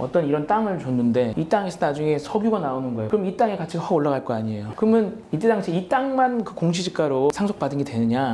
어떤 이런 땅을 줬는데 이 땅에서 나중에 석유가 나오는 거예요. 그럼 이 땅의 가치가 확 올라갈 거 아니에요. 그러면 이때 당시 이 땅만 그 공시지가로 상속받은 게 되느냐?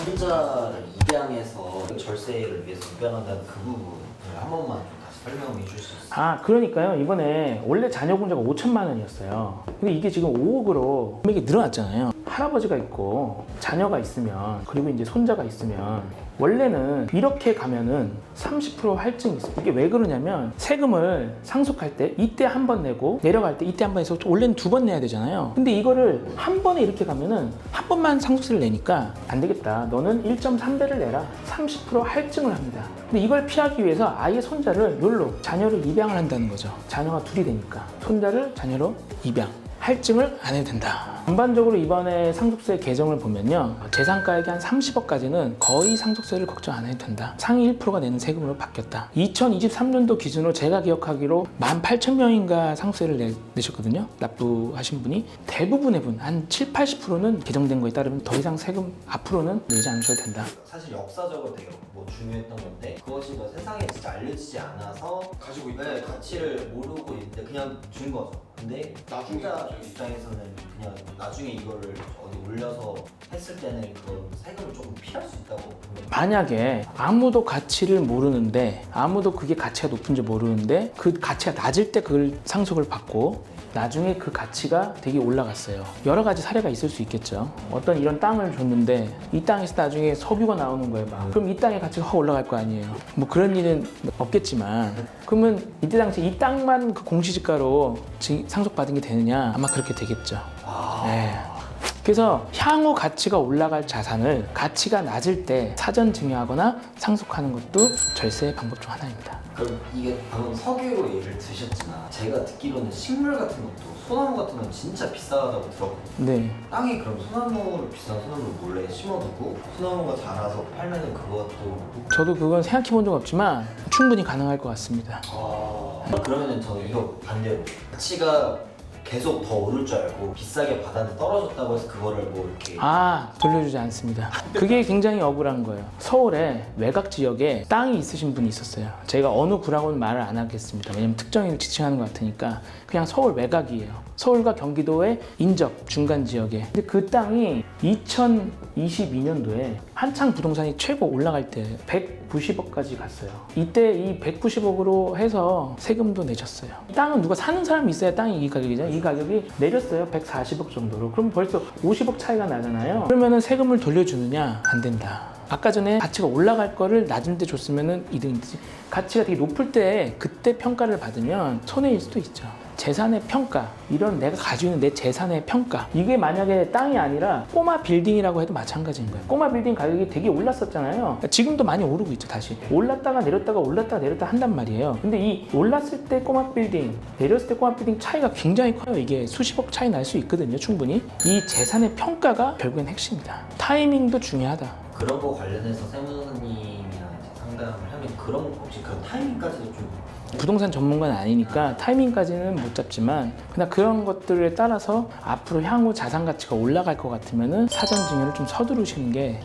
혼자를 입양해서 절세를 위해서 입양한다는 그 부분을 한 번만 좀 다시 설명해 주실 수 있어요? 아, 그러니까요. 이번에 원래 자녀 공제가 5천만 원이었어요. 근데 이게 지금 5억으로 금액이 늘어났잖아요. 할아버지가 있고 자녀가 있으면 그리고 이제 손자가 있으면 원래는 이렇게 가면은 30% 할증이 있어요. 이게 왜 그러냐면 세금을 상속할 때 이때 한 번 내고 내려갈 때 이때 한 번 해서 원래는 두 번 내야 되잖아요. 근데 이거를 한 번에 이렇게 가면은 한 번만 상속세를 내니까 안 되겠다. 너는 1.3배를 내라. 30% 할증을 합니다. 근데 이걸 피하기 위해서 아예 손자를 놀로 자녀를 입양을 한다는 거죠. 자녀가 둘이 되니까 손자를 자녀로 입양. 할증을 안 해도 된다. 전반적으로 이번에 상속세 개정을 보면요. 재산가액이 한 30억까지는 거의 상속세를 걱정 안 해도 된다. 상위 1%가 내는 세금으로 바뀌었다. 2023년도 기준으로 제가 기억하기로 18,000명인가 상속세를 내셨거든요. 납부하신 분이. 대부분의 분, 한 70~80%는 개정된 거에 따르면 더 이상 세금 앞으로는 내지 않으셔도 된다. 사실 역사적으로 되게 뭐 중요했던 건데 그것이 뭐 세상에 진짜 알려지지 않아서 가지고 있다. 네, 가치를 모르고 있는데 그냥 준 거죠. 근데 나중에 혼자 갑자기. 입장에서는 그냥 나중에 이거를 어디 올려서 했을 때는 그런 세금을 조금 피할 수 있다고 보면 만약에 아무도 가치를 모르는데 아무도 그게 가치가 높은지 모르는데 그 가치가 낮을 때 그걸 상속을 받고 나중에 그 가치가 되게 올라갔어요. 여러 가지 사례가 있을 수 있겠죠. 어떤 이런 땅을 줬는데 이 땅에서 나중에 석유가 나오는 거예요. 막. 그럼 이 땅의 가치가 확 올라갈 거 아니에요. 뭐 그런 일은 없겠지만 그러면 이때 당시 이 땅만 그 공시지가로 상속받은 게 되느냐? 아마 그렇게 되겠죠. 네. 그래서 향후 가치가 올라갈 자산을 가치가 낮을 때 사전 증여하거나 상속하는 것도 절세의 방법 중 하나입니다. 그럼 이게 방금 석유로 예를 드셨지만 제가 듣기로는 식물 같은 것도 소나무 같은 건 진짜 비싸다고 들었거든요. 네. 땅에 그럼 소나무를 비싼 소나무를 몰래 심어두고 소나무가 자라서 팔면은 그것도 저도 그건 생각해 본 적 없지만 충분히 가능할 것 같습니다. 그러면은 저는 이거 반대로 가치가 계속 더 오를 줄 알고 비싸게 받았는데 떨어졌다고 해서 그거를 뭐 이렇게 돌려주지 않습니다. 그게 굉장히 억울한 거예요. 서울에 외곽 지역에 땅이 있으신 분이 있었어요. 제가 어느 구라고는 말을 안 하겠습니다. 왜냐면 특정인을 지칭하는 것 같으니까 그냥 서울 외곽이에요. 서울과 경기도의 인접 중간 지역에. 근데 그 땅이 2022년도에 한창 부동산이 최고 올라갈 때 190억까지 갔어요. 이때 이 190억으로 해서 세금도 내셨어요. 땅은 누가 사는 사람이 있어야 땅이 이 가격이죠. 이 가격이 내렸어요. 140억 정도로. 그럼 벌써 50억 차이가 나잖아요. 그러면은 세금을 돌려주느냐? 안 된다. 아까 전에 가치가 올라갈 거를 낮은 때 줬으면은 이득이지. 가치가 되게 높을 때 그때 평가를 받으면 손해일 수도 있죠. 재산의 평가, 이런 내가 가지고 있는 내 재산의 평가, 이게 만약에 땅이 아니라 꼬마 빌딩이라고 해도 마찬가지인 거예요. 꼬마 빌딩 가격이 되게 올랐었잖아요. 지금도 많이 오르고 있죠. 다시 올랐다가 내렸다가 올랐다가 내렸다 한단 말이에요. 근데 이 올랐을 때 꼬마 빌딩, 내렸을 때 꼬마 빌딩 차이가 굉장히 커요. 이게 수십억 차이 날 수 있거든요. 충분히. 이 재산의 평가가 결국엔 핵심이다. 타이밍도 중요하다. 그런 거 관련해서 세무사님이랑 이제 상담을 하면 그런 혹시 그런 타이밍까지도 좀 부동산 전문가는 아니니까 타이밍까지는 못 잡지만 그냥 그런 것들에 따라서 앞으로 향후 자산 가치가 올라갈 것 같으면은 사전 증여를 좀 서두르시는 게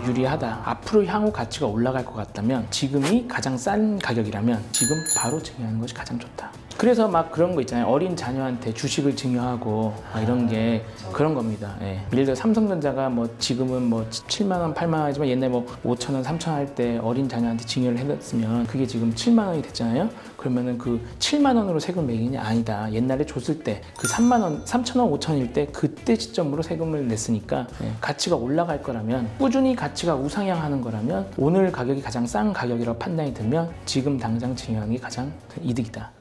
유리하다. 앞으로 향후 가치가 올라갈 것 같다면 지금이 가장 싼 가격이라면 지금 바로 증여하는 것이 가장 좋다. 그래서 막 그런 거 있잖아요. 어린 자녀한테 주식을 증여하고 이런 게 그런 겁니다. 예. 예를 들어 삼성전자가 뭐 지금은 뭐 7만 원, 8만 원이지만 옛날에 뭐 5천 원, 3천 원 할 때 어린 자녀한테 증여를 해놨으면 그게 지금 7만 원이 됐잖아요. 그러면은 그 7만 원으로 세금 매기냐? 아니다. 옛날에 줬을 때 그 3만 원, 3천 원, 5천 원일 때 그때 시점으로 세금을 냈으니까 가치가 올라갈 거라면 꾸준히 가치가 우상향하는 거라면 오늘 가격이 가장 싼 가격이라고 판단이 들면 지금 당장 증여하는 게 가장 이득이다.